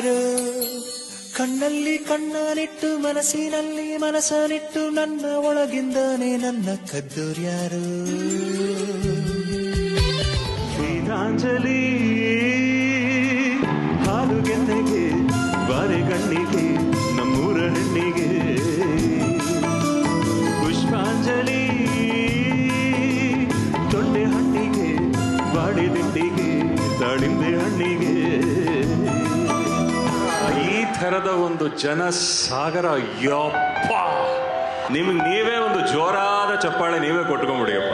ಯಾರು ಕಣ್ಣಲ್ಲಿ ಕಣ್ಣನಿಟ್ಟು ಮನಸ್ಸಿನಲ್ಲಿ ಮನಸ್ಸನಿಟ್ಟು ನನ್ನ ಒಳಗಿಂದಾನೆ ನನ್ನ ಕದ್ದೋರ್ಯಾರು ಶ್ರೀರಾಂಜಲಿ ಹಾಲು ಗೆನ್ನೆಗೆ ಬಾರೆ ಕಣ್ಣಿಗೆ ನಮ್ಮೂರ ಹೆಣ್ಣಿಗೆ ಪುಷ್ಪಾಂಜಲಿ ತೊಂಡೆ ಹಣ್ಣಿಗೆ ಬಾಡಿ ದಿಂಡಿಗೆ ದಾಳಿಂಬೆ ಹಣ್ಣಿಗೆ ಈ ಥರದ ಒಂದು ಜನಸಾಗರ ಯಪ್ಪ ನಿಮಗೆ ನೀವೇ ಒಂದು ಜೋರಾದ ಚಪ್ಪಾಳೆ ನೀವೇ ಕೊಟ್ಕೊಂಡ್ಬಿಡಿಯಪ್ಪ.